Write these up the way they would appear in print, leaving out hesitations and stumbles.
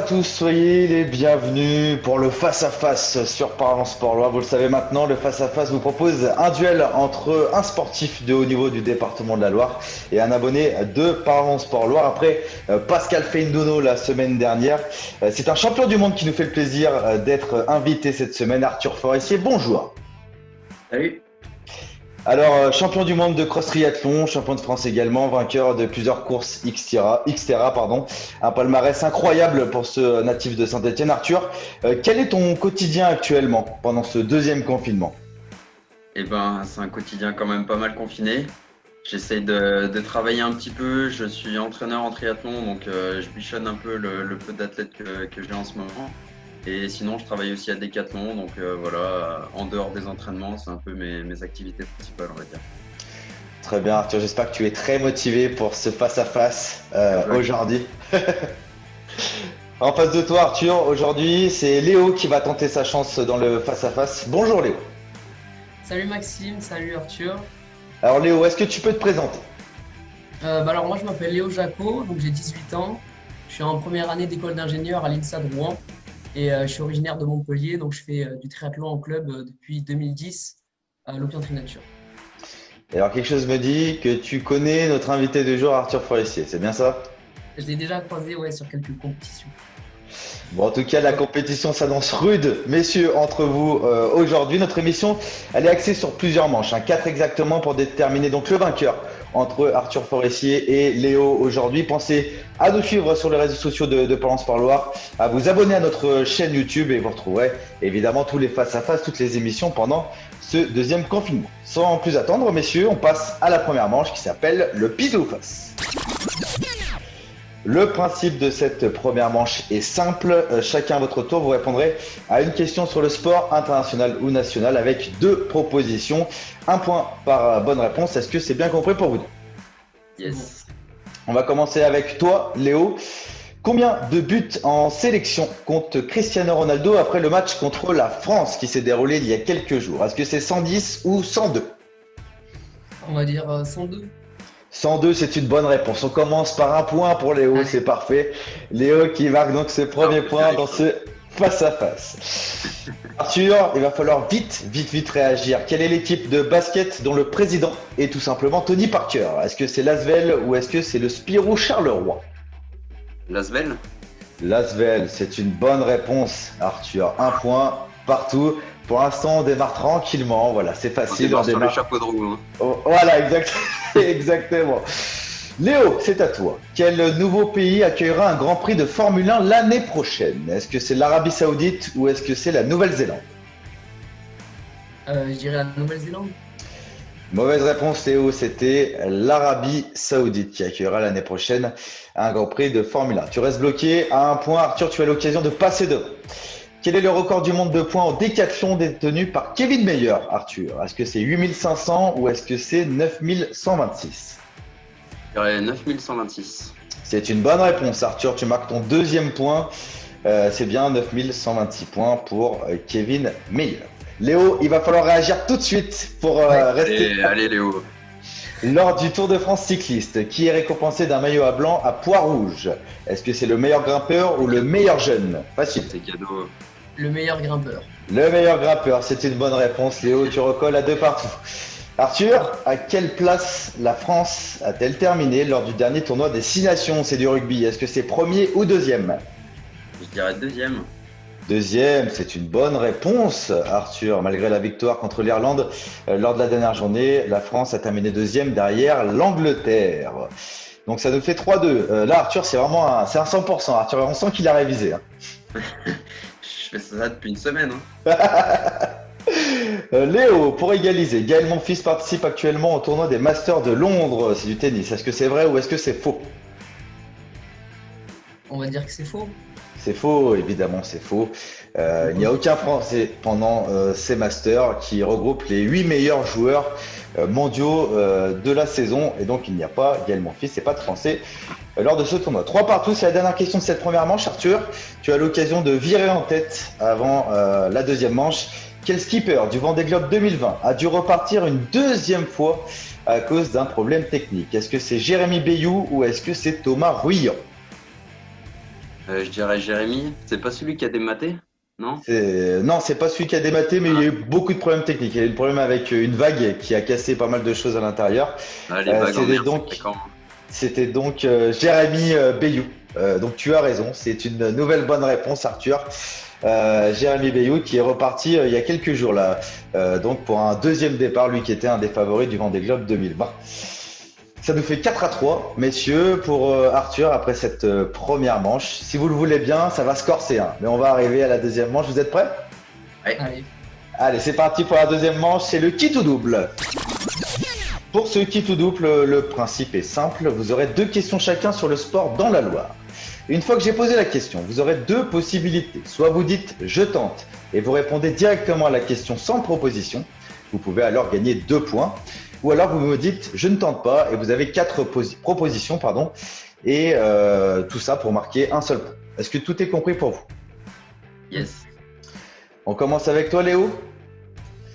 à tous, soyez les bienvenus pour le face-à-face sur Parlons Sport Loire. Vous le savez maintenant, le face-à-face vous propose un duel entre un sportif de haut niveau du département de la Loire et un abonné de Parlons Sport Loire. Après Pascal Feindouno la semaine dernière, c'est un champion du monde qui nous fait le plaisir d'être invité cette semaine, Arthur Forestier. Bonjour. Salut. Alors, champion du monde de cross triathlon, champion de France également, vainqueur de plusieurs courses Xterra, pardon. Un palmarès incroyable pour ce natif de Saint-Étienne. Arthur, quel est ton quotidien actuellement pendant ce deuxième confinement? Eh ben, c'est un quotidien quand même pas mal confiné. J'essaye de travailler un petit peu. Je suis entraîneur en triathlon, donc je bichonne un peu le peu d'athlètes que j'ai en ce moment. Et sinon, je travaille aussi à Decathlon, donc voilà, en dehors des entraînements, c'est un peu mes activités principales, on va dire. Très bien, Arthur, j'espère que tu es très motivé pour ce face-à-face aujourd'hui. En face de toi, Arthur, aujourd'hui, c'est Léo qui va tenter sa chance dans le face-à-face. Bonjour Léo. Salut Maxime, salut Arthur. Alors Léo, est-ce que tu peux te présenter? Alors moi je m'appelle Léo Jacot, donc j'ai 18 ans. Je suis en première année d'école d'ingénieur à l'INSA de Rouen et je suis originaire de Montpellier, donc je fais du triathlon en club depuis 2010 à l'Option Tri-Nature. Et alors quelque chose me dit que tu connais notre invité du jour, Arthur Forestier, c'est bien ça? Je l'ai déjà croisé sur quelques compétitions. Bon, en tout cas, la compétition s'annonce rude, messieurs, entre vous aujourd'hui. Notre émission, elle est axée sur plusieurs manches, 4 exactement pour déterminer donc le vainqueur entre Arthur Forestier et Léo aujourd'hui. Pensez à nous suivre sur les réseaux sociaux de Parlons Sport Loire, à vous abonner à notre chaîne YouTube et vous retrouverez évidemment tous les face-à-face, toutes les émissions pendant ce deuxième confinement. Sans plus attendre, messieurs, on passe à la première manche qui s'appelle le pile ou face. Le principe de cette première manche est simple. Chacun à votre tour, vous répondrez à une question sur le sport international ou national avec 2 propositions. 1 point par bonne réponse. Est-ce que c'est bien compris pour vous? Yes. On va commencer avec toi, Léo. Combien de buts en sélection compte Cristiano Ronaldo après le match contre la France qui s'est déroulé il y a quelques jours? Est-ce que c'est 110 ou 102? On va dire 102. 102, c'est une bonne réponse. On commence par 1 point pour Léo, c'est parfait. Léo qui marque donc ses premiers points dans ce face-à-face. Arthur, il va falloir vite réagir. Quelle est l'équipe de basket dont le président est tout simplement Tony Parker? Est-ce que c'est l'Asvel ou est-ce que c'est le Spirou Charleroi? L'Asvel. L'Asvel, c'est une bonne réponse, Arthur. 1 point partout. Pour l'instant, on démarre tranquillement. Voilà, c'est facile. On démarre sur le chapeau de roue. Hein. Oh, voilà, exactement. Léo, c'est à toi. Quel nouveau pays accueillera un Grand Prix de Formule 1 l'année prochaine? Est-ce que c'est l'Arabie Saoudite ou est-ce que c'est la Nouvelle-Zélande? Je dirais la Nouvelle-Zélande. Mauvaise réponse, Léo. C'était l'Arabie Saoudite qui accueillera l'année prochaine un Grand Prix de Formule 1. Tu restes bloqué à 1 point. Arthur, tu as l'occasion de passer devant. Quel est le record du monde de points en décathlon détenu par Kevin Mayer, Arthur? Est-ce que c'est 8500 ou est-ce que c'est 9126? Je dirais 9126. C'est une bonne réponse, Arthur. Tu marques ton 2e point. C'est bien 9126 points pour Kevin Mayer. Léo, il va falloir réagir tout de suite pour rester. Allez, Léo. Lors du Tour de France cycliste, qui est récompensé d'un maillot à blanc à pois rouge? Est-ce que c'est le meilleur grimpeur ou le meilleur jeune? Facile. C'est cadeau. Le meilleur grimpeur. Le meilleur grimpeur, c'est une bonne réponse. Léo, tu recolles à 2 partout. Arthur, à quelle place la France a-t-elle terminé lors du dernier tournoi des 6 nations? C'est du rugby. Est-ce que c'est 1er ou 2e? Je dirais 2e. 2e, c'est une bonne réponse, Arthur. Malgré la victoire contre l'Irlande lors de la dernière journée, la France a terminé 2e derrière l'Angleterre. Donc ça nous fait 3-2. Là, Arthur, c'est un 100%. Arthur, on sent qu'il a révisé. Je fais ça depuis une semaine. Hein. Léo, pour égaliser, Gaël Monfils participe actuellement au tournoi des Masters de Londres. C'est du tennis. Est-ce que c'est vrai ou est-ce que c'est faux? On va dire que c'est faux. C'est faux, évidemment, c'est faux. Il n'y a aucun Français pendant ces Masters qui regroupent les 8 meilleurs joueurs mondiaux de la saison. Et donc, il n'y a pas Gaël Monfils et pas de Français lors de ce tournoi. 3 partout, c'est la dernière question de cette première manche. Arthur, tu as l'occasion de virer en tête avant la 2e manche. Quel skipper du Vendée Globe 2020 a dû repartir une 2e fois à cause d'un problème technique? Est-ce que c'est Jérémy Bayou ou est-ce que c'est Thomas Ruyant? Je dirais Jérémy. C'est pas celui qui a des matés, non? Non, c'est pas celui qui a dématé, mais il y a eu beaucoup de problèmes techniques. Il y a eu un problème avec une vague qui a cassé pas mal de choses à l'intérieur. Ah, les vagues en C'était mer, donc, c'est fréquent. c'était donc Jérémy Bayou. Donc tu as raison, c'est une nouvelle bonne réponse, Arthur. Jérémy Bayou qui est reparti il y a quelques jours là, donc pour un deuxième départ, lui qui était un des favoris du Vendée Globe 2020. Ça nous fait 4-3, messieurs, pour Arthur après cette première manche. Si vous le voulez bien, ça va se corser, hein, mais on va arriver à la deuxième manche. Vous êtes prêts? Allez. Allez, c'est parti pour la deuxième manche, c'est le qui tout double. Pour ce qui tout double, le principe est simple. Vous aurez 2 questions chacun sur le sport dans la Loire. Une fois que j'ai posé la question, vous aurez 2 possibilités. Soit vous dites « je tente » et vous répondez directement à la question sans proposition. Vous pouvez alors gagner 2 points. Ou alors vous me dites « je ne tente pas » et vous avez 4 propositions. Et tout ça pour marquer un seul point. Est-ce que tout est compris pour vous? Yes. On commence avec toi, Léo.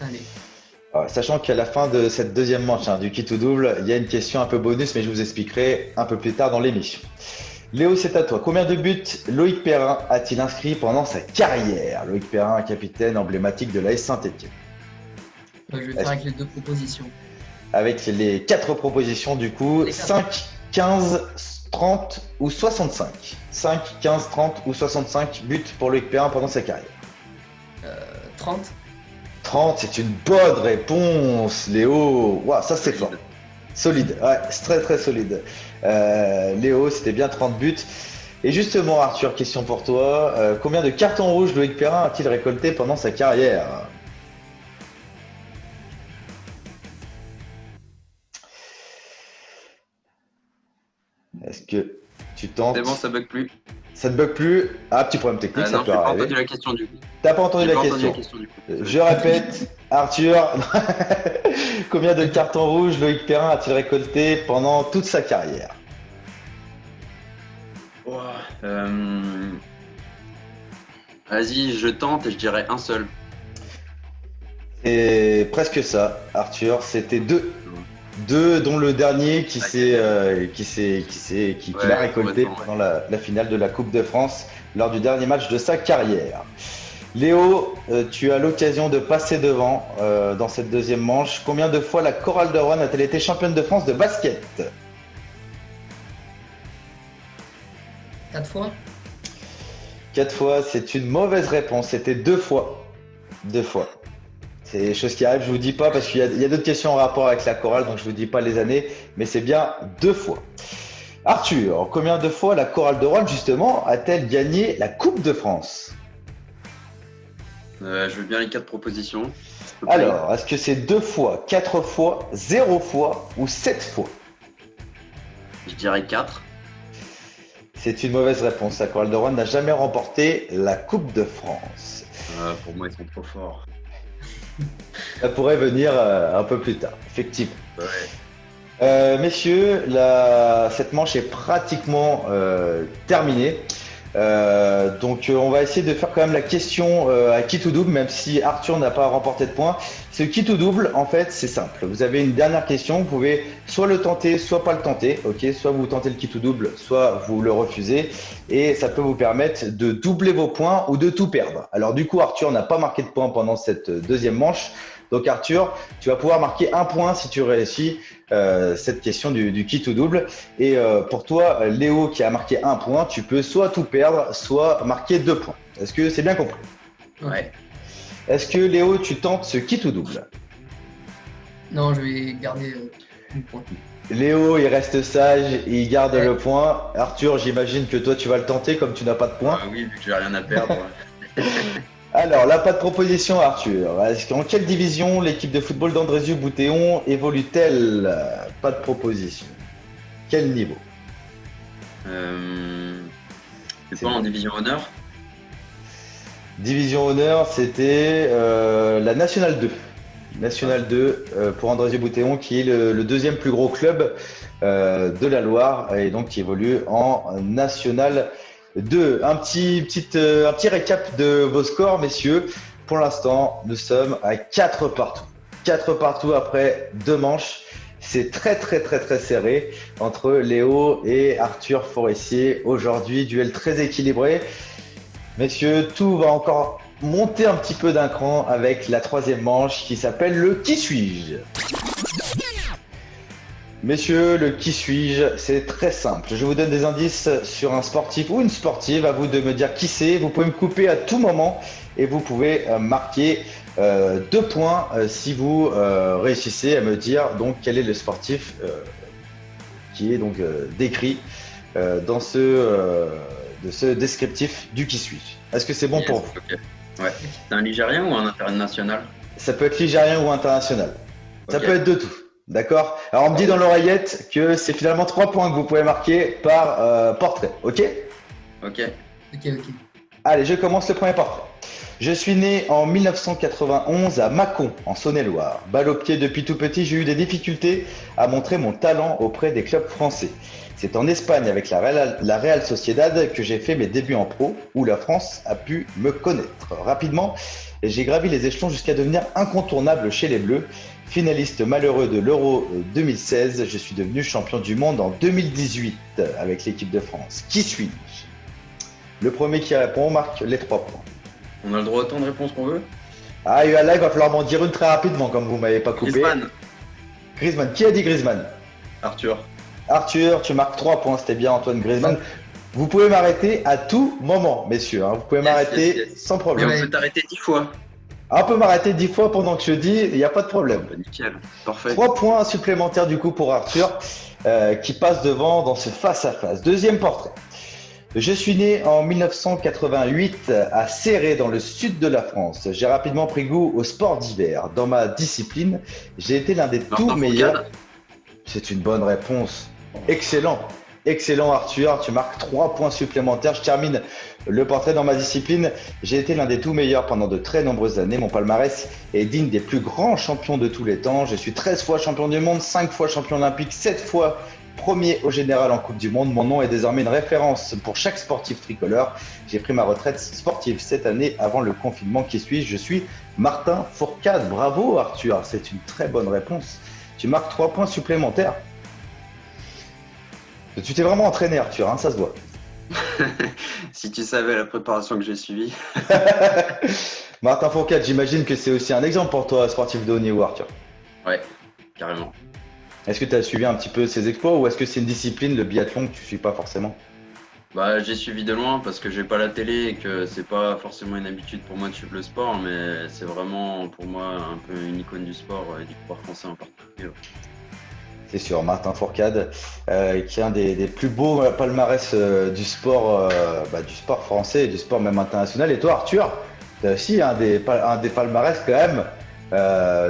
Allez. Alors, sachant qu'à la fin de cette deuxième manche du qui tout double, il y a une question un peu bonus, mais je vous expliquerai un peu plus tard dans l'émission. Léo, c'est à toi. Combien de buts Loïc Perrin a-t-il inscrit pendant sa carrière? Loïc Perrin, capitaine emblématique de l'AS Saint-Étienne. Je vais faire avec les 2 propositions. Avec les 4 propositions, du coup, Les 4. 5, 15, 30 ou 65. 5, 15, 30 ou 65 buts pour Loïc Perrin pendant sa carrière. 30. 30, c'est une bonne réponse, Léo. Waouh, ça c'est Solide. fort. Solide, ouais, c'est très très solide. Léo, c'était bien 30 buts. Et justement, Arthur, question pour toi. Combien de cartons rouges Loïc Perrin a-t-il récolté pendant sa carrière? Est-ce que tu tentes? C'est bon, ça bug plus. Ça ne bug plus? Ah, petit problème technique, ça Non, peut j'ai pas arriver. entendu la question du coup. T'as pas entendu J'ai la pas entendu question? la question du coup. Je répète, Arthur, combien de cartons rouges Loïc Perrin a-t-il récolté pendant toute sa carrière? Ouah, Vas-y, je tente et je dirais un seul. C'est presque ça, Arthur. C'était 2. 2, dont le dernier qui l'a récolté complètement, pendant la finale de la Coupe de France lors du dernier match de sa carrière. Léo, tu as l'occasion de passer devant dans cette deuxième manche. Combien de fois la Chorale de Roanne a-t-elle été championne de France de basket? 4 fois. 4 fois, c'est une mauvaise réponse. C'était 2 fois. 2 fois. C'est des choses qui arrivent, je vous dis pas parce qu'il y a d'autres questions en rapport avec la chorale, donc je vous dis pas les années, mais c'est bien 2 fois. Arthur, combien de fois la chorale de Roanne justement a-t-elle gagné la Coupe de France? Je veux bien les 4 propositions. s'il te plaît. Alors, est-ce que c'est 2 fois, 4 fois, 0 fois ou 7 fois? Je dirais 4. C'est une mauvaise réponse. La chorale de Roanne n'a jamais remporté la Coupe de France. Pour moi, ils sont trop forts. Ça pourrait venir un peu plus tard, effectivement. Ouais. Messieurs, cette manche est pratiquement terminée. Donc on va essayer de faire quand même la question à qui tout double, même si Arthur n'a pas remporté de points. Ce qui tout double, en fait, c'est simple. Vous avez une dernière question, vous pouvez soit le tenter, soit pas le tenter. Ok, soit vous tentez le qui tout double, soit vous le refusez. Et ça peut vous permettre de doubler vos points ou de tout perdre. Alors du coup, Arthur n'a pas marqué de points pendant cette deuxième manche. Donc Arthur, tu vas pouvoir marquer 1 point si tu réussis cette question du qui tout double. Et pour toi, Léo qui a marqué 1 point, tu peux soit tout perdre, soit marquer 2 points. Est-ce que c'est bien compris? Ouais. Est-ce que Léo, tu tentes ce qui tout double? Non, je vais garder 1 point. Léo, il reste sage, il garde Ouais. le point. Arthur, j'imagine que toi, tu vas le tenter comme tu n'as pas de points. Oui, vu que j'ai rien à perdre. Alors là, pas de proposition, Arthur. En quelle division l'équipe de football d'Andrézieux-Boutéon évolue-t-elle? Pas de proposition. Quel niveau? C'est pas en division honneur? Division honneur, c'était la Nationale 2. Nationale 2 pour Andrézieux-Boutéon, qui est le deuxième plus gros club de la Loire et donc qui évolue en Nationale 2. Un petit récap de vos scores, messieurs. Pour l'instant, nous sommes à 4 partout. 4 partout après 2 manches. C'est très très très très serré entre Léo et Arthur Forestier. Aujourd'hui, duel très équilibré. Messieurs, tout va encore monter un petit peu d'un cran avec la troisième manche qui s'appelle le Qui suis-je? Messieurs, le Qui suis-je, c'est très simple. Je vous donne des indices sur un sportif ou une sportive. À vous de me dire qui c'est. Vous pouvez me couper à tout moment et vous pouvez marquer 2 points si vous réussissez à me dire donc quel est le sportif qui est donc décrit dans de ce descriptif du Qui suis-je. Est-ce que c'est bon pour vous? Okay. Ouais. C'est un Ligérien ou un international? Ça peut être ligérien ou international. Ça Okay. peut être de tout. D'accord? Alors on me dit dans l'oreillette que c'est finalement 3 points que vous pouvez marquer par portrait. Ok? Ok. Ok. Allez, je commence le premier portrait. Je suis né en 1991 à Mâcon, en Saône-et-Loire. Balle au pied depuis tout petit, j'ai eu des difficultés à montrer mon talent auprès des clubs français. C'est en Espagne avec la Real Sociedad que j'ai fait mes débuts en pro, où la France a pu me connaître. Rapidement, j'ai gravi les échelons jusqu'à devenir incontournable chez les Bleus. Finaliste malheureux de l'Euro 2016, je suis devenu champion du monde en 2018 avec l'équipe de France. Qui suis-je? Le premier qui répond marque les 3 points. On a le droit à autant de réponses qu'on veut? Ah, là, il va falloir m'en dire une très rapidement, comme vous m'avez pas coupé. Griezmann. Griezmann. Qui a dit Griezmann? Arthur. Arthur, tu marques 3 points, c'était bien Antoine Griezmann. Vous pouvez m'arrêter à tout moment, messieurs. Hein. Vous pouvez m'arrêter sans problème. Et on peut t'arrêter 10 fois. On peut m'arrêter 10 fois pendant que je dis, il n'y a pas de problème. Nickel, parfait. 3 points supplémentaires du coup pour Arthur, qui passe devant dans ce face-à-face. Deuxième portrait. Je suis né en 1988 à Céré, dans le sud de la France. J'ai rapidement pris goût au sport d'hiver. Dans ma discipline, j'ai été l'un des tout meilleurs. C'est une bonne réponse. Excellent. Excellent Arthur, tu marques 3 points supplémentaires. Je termine le portrait dans ma discipline. J'ai été l'un des tout meilleurs pendant de très nombreuses années. Mon palmarès est digne des plus grands champions de tous les temps. Je suis 13 fois champion du monde, 5 fois champion olympique, 7 fois premier au général en Coupe du Monde. Mon nom est désormais une référence pour chaque sportif tricolore. J'ai pris ma retraite sportive cette année avant le confinement. Qui suis-je? Je suis Martin Fourcade. Bravo Arthur, c'est une très bonne réponse. Tu marques 3 points supplémentaires. Tu t'es vraiment entraîné Arthur, hein, ça se voit. Si tu savais la préparation que j'ai suivie. Martin Fourcade, j'imagine que c'est aussi un exemple pour toi, sportif de haut niveau Arthur. Ouais, carrément. Est-ce que tu as suivi un petit peu ses exploits ou est-ce que c'est une discipline, le biathlon, que tu ne suis pas forcément? Bah, j'ai suivi de loin parce que j'ai pas la télé et que c'est pas forcément une habitude pour moi de suivre le sport, mais c'est vraiment pour moi un peu une icône du sport et du sport français en particulier. C'est sûr, Martin Fourcade, qui est un des plus beaux palmarès du sport français et du sport même international. Et toi, Arthur, tu as aussi un des palmarès quand même,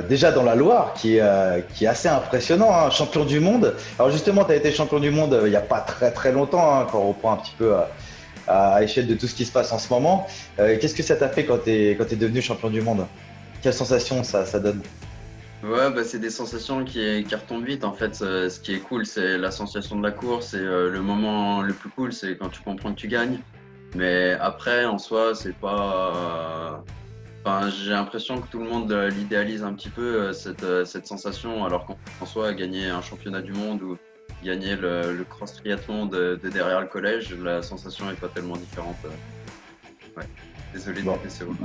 déjà dans la Loire, qui est assez impressionnant, hein, champion du monde. Alors justement, tu as été champion du monde il n'y a pas très très longtemps, hein, quand on reprend un petit peu à échelle de tout ce qui se passe en ce moment. Qu'est-ce que ça t'a fait quand tu es devenu champion du monde? Quelle sensation ça donne? Ouais, bah, c'est des sensations qui retombent vite en fait. Ce qui est cool, c'est la sensation de la course et le moment le plus cool, c'est quand tu comprends que tu gagnes. Mais après, en soi, c'est pas. Enfin, j'ai l'impression que tout le monde l'idéalise un petit peu cette sensation, alors qu'en soi, gagner un championnat du monde ou gagner le cross triathlon de derrière le collège, la sensation est pas tellement différente. Ouais. Désolé de laisser vous.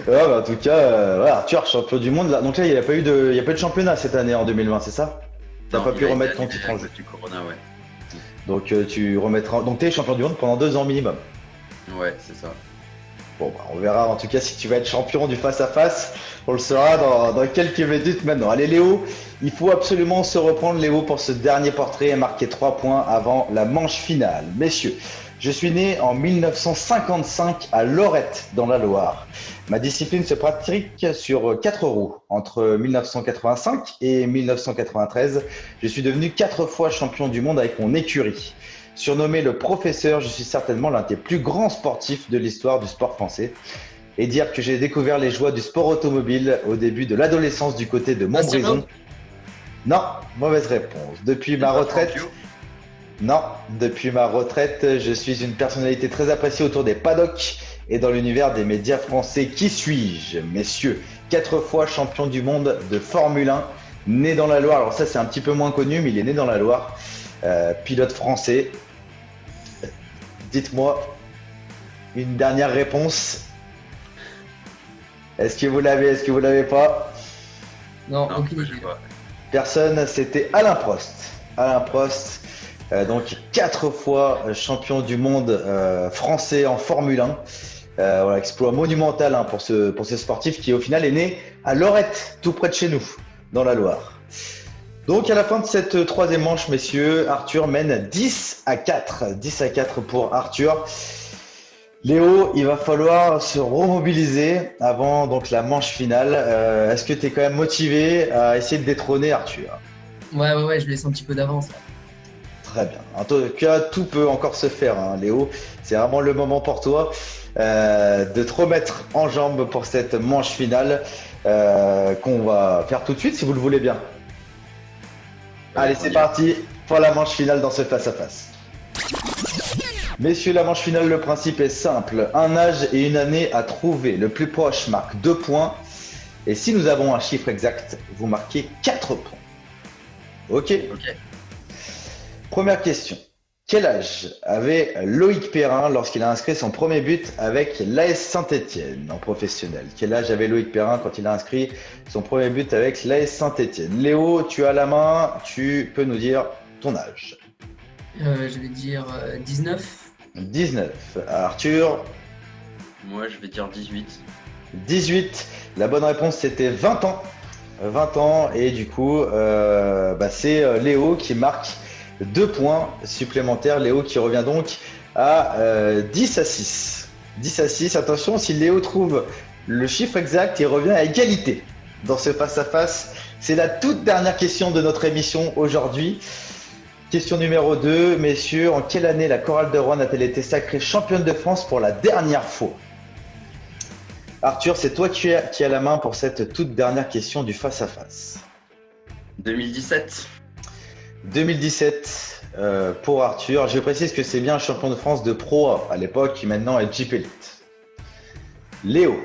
Ouais, bah, en tout cas, ouais, Arthur, champion du monde. Là. Donc là, il n'y a pas eu de championnat cette année en 2020, c'est ça? Tu n'as pas pu remettre ton titre en jeu. Du Corona, ouais. Donc tu remettras. Donc tu es champion du monde pendant 2 ans minimum. Ouais, c'est ça. Bon, bah, on verra en tout cas si tu vas être champion du face-à-face. On le saura dans quelques minutes maintenant. Allez Léo, il faut absolument se reprendre Léo pour ce dernier portrait et marquer 3 points avant la manche finale. Messieurs, je suis né en 1955 à Lorette dans la Loire. Ma discipline se pratique sur 4 roues. Entre 1985 et 1993, je suis devenu 4 fois champion du monde avec mon écurie. Surnommé le professeur, je suis certainement l'un des plus grands sportifs de l'histoire du sport français. Et dire que j'ai découvert les joies du sport automobile au début de l'adolescence du côté de Montbrison. Non, mauvaise réponse. Depuis ma retraite, je suis une personnalité très appréciée autour des paddocks et dans l'univers des médias français. Qui suis-je, messieurs? 4 fois champion du monde de Formule 1 né dans la Loire. Alors ça, c'est un petit peu moins connu, mais il est né dans la Loire. Pilote français. Dites-moi une dernière réponse. Est-ce que vous l'avez, est-ce que vous l'avez pas? Non, Non, aucune je sais idée. pas. Personne, c'était Alain Prost. Alain Prost, donc 4 fois champion du monde français en Formule 1. Voilà, exploit monumental hein, pour ce sportif qui au final est né à Lorette, tout près de chez nous, dans la Loire. Donc à la fin de cette troisième manche, messieurs, Arthur mène 10-4. 10-4 pour Arthur. Léo, il va falloir se remobiliser avant donc la manche finale. Est-ce que tu es quand même motivé à essayer de détrôner Arthur? Ouais, je laisse un petit peu d'avance. Là. Très bien. En tout cas, tout peut encore se faire, hein, Léo. C'est vraiment le moment pour toi de te remettre en jambes pour cette manche finale qu'on va faire tout de suite si vous le voulez bien. Allez, c'est parti pour la manche finale dans ce face-à-face. Messieurs, la manche finale, le principe est simple. Un âge et une année à trouver. Le plus proche marque 2 points. Et si nous avons un chiffre exact, vous marquez 4 points. Ok. Première question. Quel âge avait Loïc Perrin lorsqu'il a inscrit son premier but avec l'AS Saint-Étienne en professionnel? Quel âge avait Loïc Perrin quand il a inscrit son premier but avec l'AS Saint-Étienne? Léo, tu as la main, tu peux nous dire ton âge. Je vais dire 19. 19. Arthur? Moi, je vais dire 18. 18. La bonne réponse, c'était 20 ans. 20 ans. Et du coup, c'est Léo qui marque 2 points supplémentaires. Léo qui revient donc à 10-6. 10-6. Attention, si Léo trouve le chiffre exact, il revient à égalité dans ce face-à-face. C'est la toute dernière question de notre émission aujourd'hui. Question numéro 2. Messieurs, en quelle année la Chorale de Rouen a-t-elle été sacrée championne de France pour la dernière fois? Arthur, c'est toi qui as la main pour cette toute dernière question du face-à-face. 2017. 2017 pour Arthur. Je précise que c'est bien un champion de France de Pro A à l'époque, qui maintenant est Jeep Elite. Léo?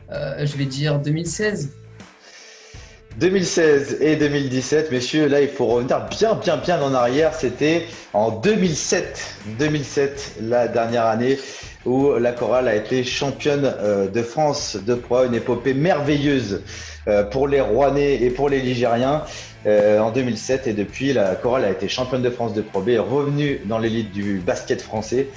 Je vais dire 2016. 2016 et 2017, messieurs, là il faut revenir bien en arrière. C'était en 2007. 2007, la dernière année où la Chorale a été championne de France de Pro A, une épopée merveilleuse pour les Rouennais et pour les Ligériens en 2007. Et depuis, la Chorale a été championne de France de Pro B, est revenue dans l'élite du basket français.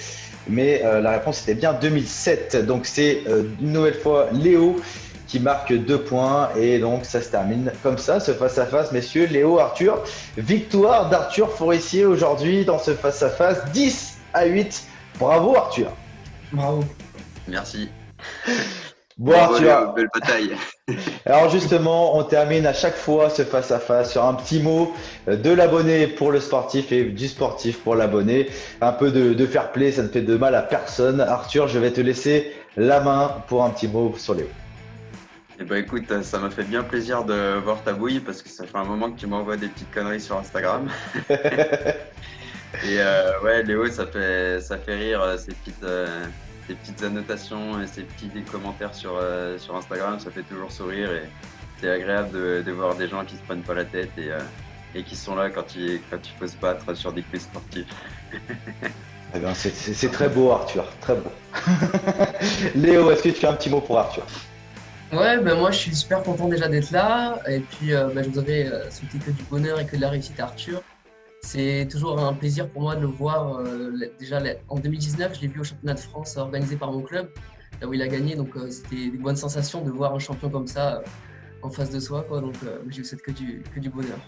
Mais la réponse était bien 2007. Donc c'est une nouvelle fois Léo qui marque 2 points. Et donc ça se termine comme ça, ce face-à-face, messieurs. Léo, Arthur, victoire d'Arthur Forissier aujourd'hui dans ce face-à-face, 10-8. Bravo Arthur. Bravo. Merci. Bon Bravo, Arthur. Léo, belle bataille. Alors justement, on termine à chaque fois ce face-à-face sur un petit mot de l'abonné pour le sportif et du sportif pour l'abonné. Un peu de fair play, ça ne fait de mal à personne. Arthur, je vais te laisser la main pour un petit mot sur Léo. Eh ben écoute, ça m'a fait bien plaisir de voir ta bouille parce que ça fait un moment que tu m'envoies des petites conneries sur Instagram. Et ouais, Léo, ça fait rire ces petites annotations et ces petits commentaires sur Instagram. Ça fait toujours sourire et c'est agréable de voir des gens qui se prennent pas la tête et qui sont là quand il faut se battre sur des quiz sportifs. Eh bien, c'est très beau Arthur, très beau. Léo, est-ce que tu as un petit mot pour Arthur? Ouais, moi je suis super content déjà d'être là. Et puis je voudrais souhaiter que du bonheur et que de la réussite à Arthur. C'est toujours un plaisir pour moi de le voir. Déjà en 2019, je l'ai vu au championnat de France organisé par mon club, là où il a gagné. Donc c'était des bonnes sensations de voir un champion comme ça en face de soi, quoi. Donc je lui souhaite que du bonheur.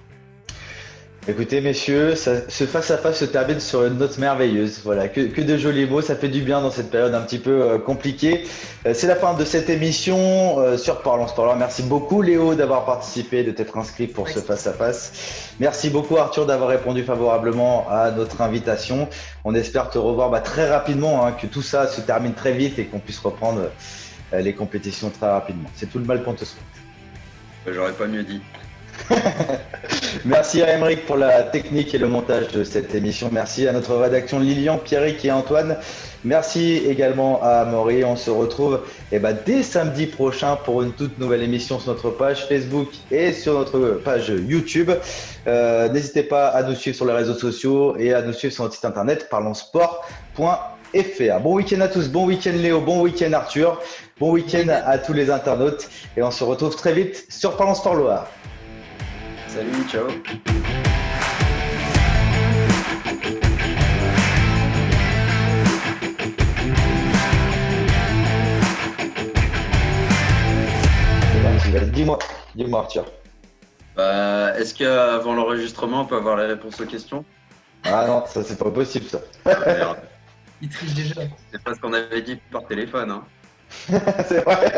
Écoutez messieurs, ce face-à-face se termine sur une note merveilleuse. Voilà, que de jolis mots, ça fait du bien dans cette période un petit peu compliquée. C'est la fin de cette émission sur Parlons Sport. Merci beaucoup Léo d'avoir participé, de t'être inscrit pour ce face-à-face. Merci beaucoup Arthur d'avoir répondu favorablement à notre invitation. On espère te revoir très rapidement, hein, que tout ça se termine très vite et qu'on puisse reprendre les compétitions très rapidement. C'est tout le mal qu'on te souhaite. J'aurais pas mieux dit. Merci à Aymeric pour la technique et le montage de cette émission. Merci à notre rédaction Lilian, Pierrick et Antoine. Merci également à Amaury. On se retrouve dès samedi prochain pour une toute nouvelle émission sur notre page Facebook et sur notre page YouTube. N'hésitez pas à nous suivre sur les réseaux sociaux et à nous suivre sur notre site internet parlonssport.fr. Bon week-end à tous, bon week-end Léo, bon week-end Arthur, bon week-end à tous les internautes et on se retrouve très vite sur Parlons Sport Loire. Salut, ciao. Dis-moi Arthur. Est-ce qu'avant l'enregistrement, on peut avoir les réponses aux questions? Ah non, ça c'est pas possible ça. Merde. Il triche déjà. C'est pas ce qu'on avait dit par téléphone, hein. C'est vrai.